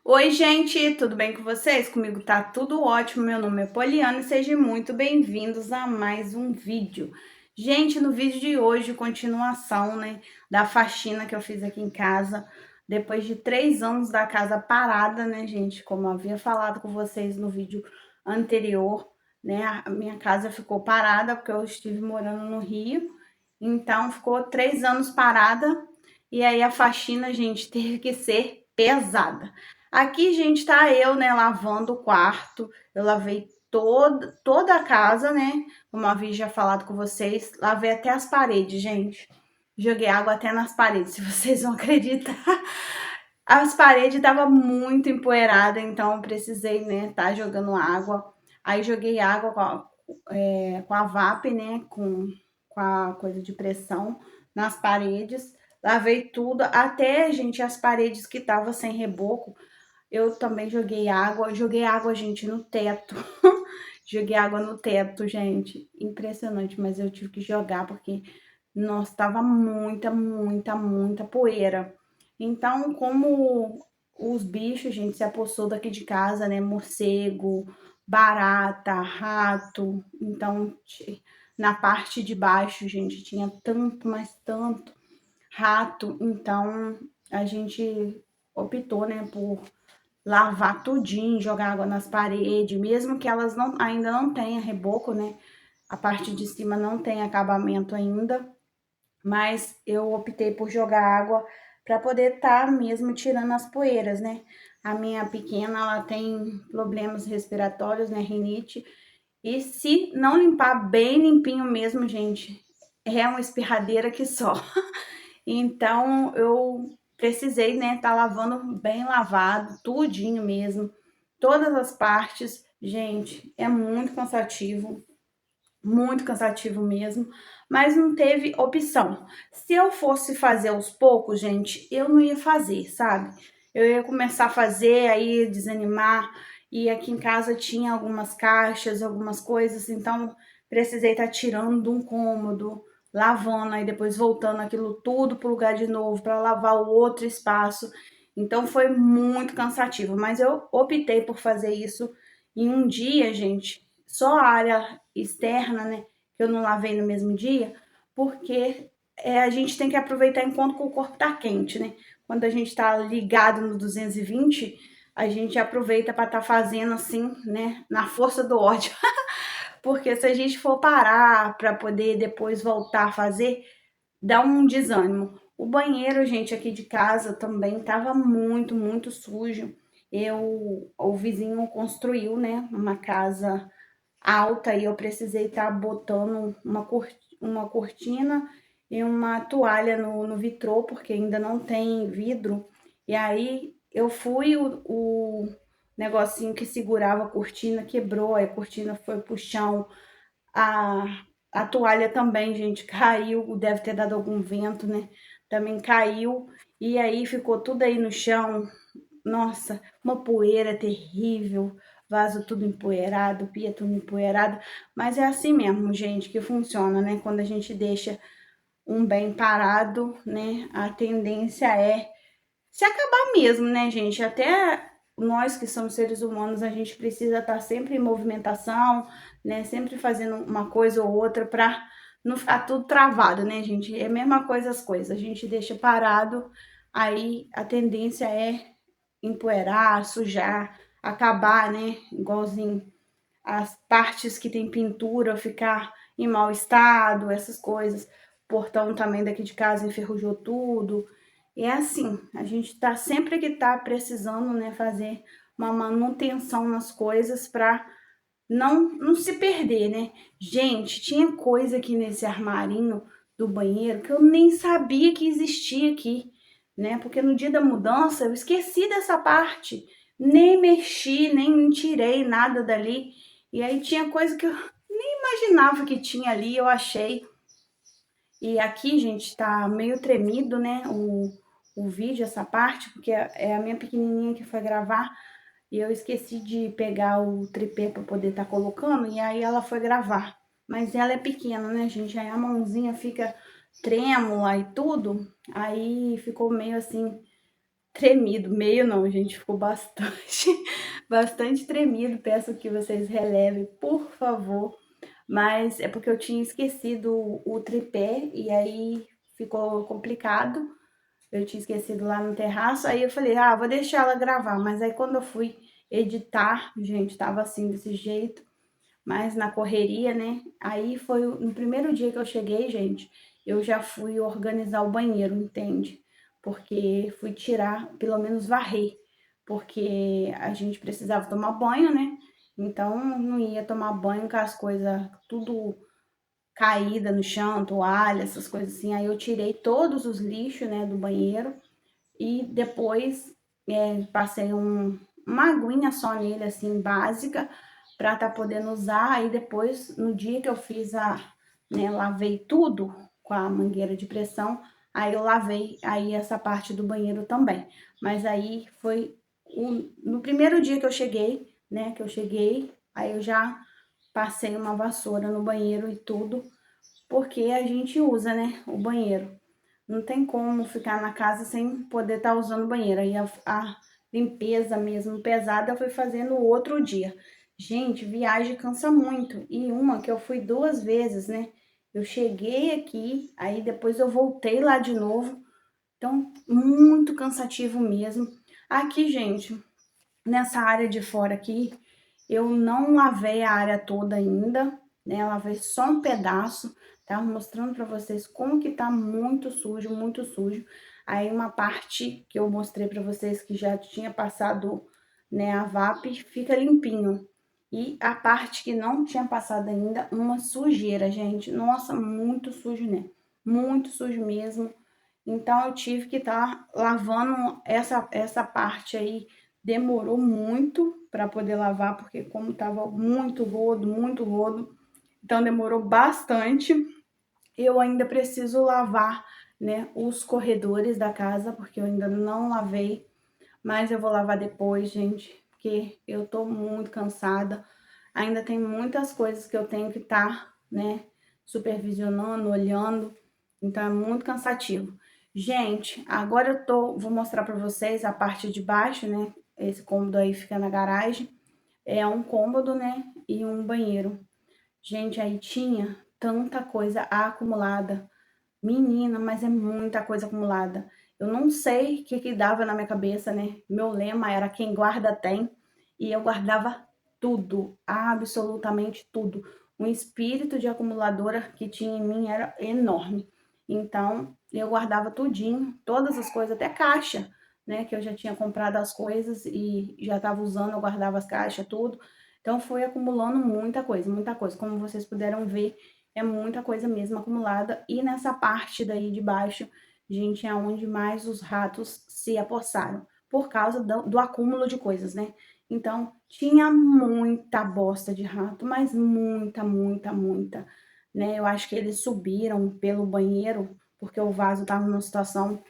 Oi, gente, tudo bem com vocês? Comigo tá tudo ótimo. Meu nome é Poliana e sejam muito bem-vindos a mais um vídeo. Gente, no vídeo de hoje, continuação, né, da faxina que eu fiz aqui em casa. Depois de 3 anos da casa parada, né, gente? Como eu havia falado com vocês no vídeo anterior, né? A minha casa ficou parada porque eu estive morando no Rio. Então, ficou 3 anos parada. E aí a faxina, gente, teve que ser pesada. Aqui, gente, tá eu, né, lavando o quarto. Eu lavei toda a casa, né? Como eu havia já falado com vocês. Lavei até as paredes, gente. Joguei água até nas paredes, se vocês vão acreditar. As paredes estavam muito empoeiradas, então eu precisei, né, tá jogando água. Aí joguei água com a VAP, né, com a coisa de pressão nas paredes. Lavei tudo, até, gente, as paredes que estavam sem reboco, eu também joguei água, gente, no teto. Joguei água no teto, gente. Impressionante, mas eu tive que jogar porque, nossa, tava muita poeira. Então, como os bichos, gente, se apossou daqui de casa, né? Morcego, barata, rato. Então, na parte de baixo, gente, tinha tanto, mas tanto rato. Então, a gente optou, né, por lavar tudinho, jogar água nas paredes, mesmo que elas ainda não tenham reboco, né? A parte de cima não tem acabamento ainda, mas eu optei por jogar água para poder estar mesmo tirando as poeiras, né? A minha pequena, ela tem problemas respiratórios, né, rinite, e se não limpar bem limpinho mesmo, gente, é uma espirradeira que só. Então eu precisei, né, tá lavando bem lavado, tudinho mesmo, todas as partes. Gente, é muito cansativo mesmo, mas não teve opção. Se eu fosse fazer aos poucos, gente, eu não ia fazer, sabe? Eu ia começar a fazer, aí ia desanimar, e aqui em casa tinha algumas caixas, algumas coisas, então precisei estar tirando de um cômodo, lavando, aí depois voltando aquilo tudo pro lugar de novo, para lavar o outro espaço. Então foi muito cansativo, mas eu optei por fazer isso em um dia, gente, só a área externa, né, que eu não lavei no mesmo dia, porque a gente tem que aproveitar enquanto o corpo tá quente, né? Quando a gente tá ligado no 220, a gente aproveita para estar fazendo assim, né, na força do ódio. Porque se a gente for parar para poder depois voltar a fazer, dá um desânimo. O banheiro, gente, aqui de casa também tava muito sujo. O vizinho construiu, né, uma casa alta e eu precisei estar botando uma cortina e uma toalha no vitrô, porque ainda não tem vidro. E aí eu fui, o negocinho que segurava a cortina quebrou, aí a cortina foi pro chão, a, a toalha também, gente, caiu, deve ter dado algum vento, né? Também caiu, e aí ficou tudo aí no chão. Nossa, uma poeira terrível, vaso tudo empoeirado, pia tudo empoeirado, mas é assim mesmo, gente, que funciona, né? Quando a gente deixa um bem parado, né? A tendência é se acabar mesmo, né, gente? Até nós que somos seres humanos, a gente precisa estar sempre em movimentação, né? Sempre fazendo uma coisa ou outra para não ficar tudo travado, né, gente? É a mesma coisa as coisas. A gente deixa parado, aí a tendência é empoeirar, sujar, acabar, né? Igualzinho as partes que tem pintura ficar em mau estado, essas coisas. O portão também daqui de casa enferrujou tudo. E é assim, a gente tá sempre que tá precisando, né, fazer uma manutenção nas coisas para não se perder, né? Gente, tinha coisa aqui nesse armarinho do banheiro que eu nem sabia que existia aqui, né? Porque no dia da mudança eu esqueci dessa parte, nem mexi, nem tirei nada dali. E aí tinha coisa que eu nem imaginava que tinha ali, eu achei. E aqui, gente, tá meio tremido, né? O vídeo, essa parte, porque é a minha pequenininha que foi gravar. E eu esqueci de pegar o tripé para poder estar colocando, e aí ela foi gravar. Mas ela é pequena, né, gente? Aí a mãozinha fica trêmula e tudo. Aí ficou meio assim, tremido, meio não, gente, ficou bastante, bastante tremido. Peço que vocês relevem, por favor. Mas é porque eu tinha esquecido o tripé e aí ficou complicado. Eu tinha esquecido lá no terraço, aí eu falei, ah, vou deixar ela gravar. Mas aí quando eu fui editar, gente, tava assim, desse jeito, mas na correria, né? Aí foi no primeiro dia que eu cheguei, gente, eu já fui organizar o banheiro, entende? Porque fui tirar, pelo menos varrer, porque a gente precisava tomar banho, né? Então não ia tomar banho com as coisas tudo caída no chão, toalha, essas coisas assim. Aí eu tirei todos os lixos, né, do banheiro e depois passei uma aguinha só nele, assim, básica, para estar podendo usar. Aí depois, no dia que eu fiz né, lavei tudo com a mangueira de pressão, aí eu lavei aí essa parte do banheiro também. Mas aí foi no primeiro dia que eu cheguei, né, aí eu já passei uma vassoura no banheiro e tudo, porque a gente usa, né, o banheiro. Não tem como ficar na casa sem poder estar usando o banheiro. Aí a limpeza mesmo pesada eu fui fazer no outro dia. Gente, viagem cansa muito. E uma que eu fui 2 vezes, né? Eu cheguei aqui, aí depois eu voltei lá de novo. Então, muito cansativo mesmo. Aqui, gente, nessa área de fora aqui, eu não lavei a área toda ainda, né? Lavei só um pedaço, tá? Mostrando pra vocês como que tá muito sujo, muito sujo. Aí uma parte que eu mostrei pra vocês que já tinha passado, né, a VAP, fica limpinho. E a parte que não tinha passado ainda, uma sujeira, gente. Nossa, muito sujo, né? Muito sujo mesmo. Então eu tive que estar lavando essa parte aí. Demorou muito para poder lavar, porque como tava muito rodo, então demorou bastante. Eu ainda preciso lavar, né, os corredores da casa, porque eu ainda não lavei, mas eu vou lavar depois, gente, porque eu tô muito cansada. Ainda tem muitas coisas que eu tenho que estar, né, supervisionando, olhando, então é muito cansativo. Gente, agora vou mostrar para vocês a parte de baixo, né? Esse cômodo aí fica na garagem. É um cômodo, né? E um banheiro. Gente, aí tinha tanta coisa acumulada. Menina, mas é muita coisa acumulada. Eu não sei o que que dava na minha cabeça, né? Meu lema era quem guarda tem, e eu guardava tudo, absolutamente tudo. O espírito de acumuladora que tinha em mim era enorme. Então, eu guardava tudinho, todas as coisas, até caixa, né? Que eu já tinha comprado as coisas e já estava usando, eu guardava as caixas, tudo. Então, foi acumulando muita coisa, muita coisa. Como vocês puderam ver, é muita coisa mesmo acumulada. E nessa parte daí de baixo, gente, é onde mais os ratos se apossaram, por causa do acúmulo de coisas, né? Então, tinha muita bosta de rato, mas muita, muita, muita, né? Eu acho que eles subiram pelo banheiro, porque o vaso estava numa situação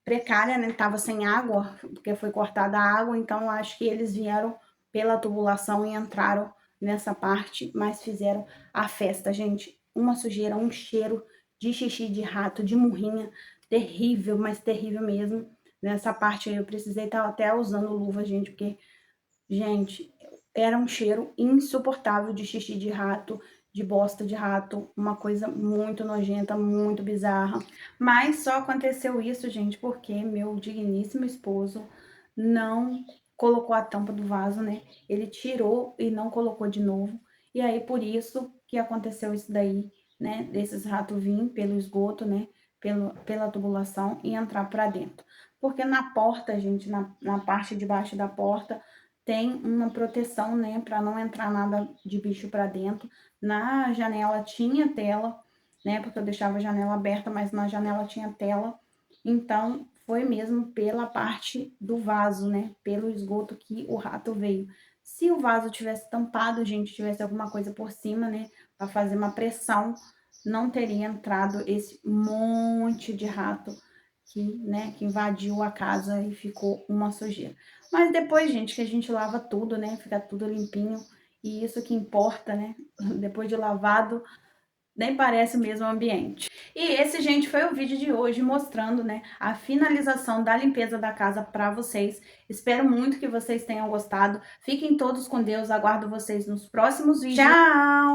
precária, né? Tava sem água, porque foi cortada a água, então eu acho que eles vieram pela tubulação e entraram nessa parte, mas fizeram a festa, gente. Uma sujeira, um cheiro de xixi de rato, de murrinha, terrível, mas terrível mesmo. Nessa parte aí eu precisei estar até usando luva, gente, porque, gente, era um cheiro insuportável de xixi de rato, de bosta de rato, uma coisa muito nojenta, muito bizarra. Mas só aconteceu isso, gente, porque meu digníssimo esposo não colocou a tampa do vaso, né? Ele tirou e não colocou de novo. E aí, por isso que aconteceu isso daí, né? Desses ratos virem pelo esgoto, né? Pela tubulação e entrar para dentro. Porque na porta, gente, na parte de baixo da porta, tem uma proteção, né? Para não entrar nada de bicho para dentro. Na janela tinha tela, né? Porque eu deixava a janela aberta, mas na janela tinha tela. Então, foi mesmo pela parte do vaso, né? Pelo esgoto que o rato veio. Se o vaso tivesse tampado, gente, tivesse alguma coisa por cima, né? Para fazer uma pressão, não teria entrado esse monte de rato que, né, que invadiu a casa e ficou uma sujeira. Mas depois, gente, que a gente lava tudo, né? Fica tudo limpinho. E isso que importa, né? Depois de lavado, nem parece o mesmo ambiente. E esse, gente, foi o vídeo de hoje mostrando, né, a finalização da limpeza da casa para vocês. Espero muito que vocês tenham gostado. Fiquem todos com Deus, aguardo vocês nos próximos vídeos. Tchau!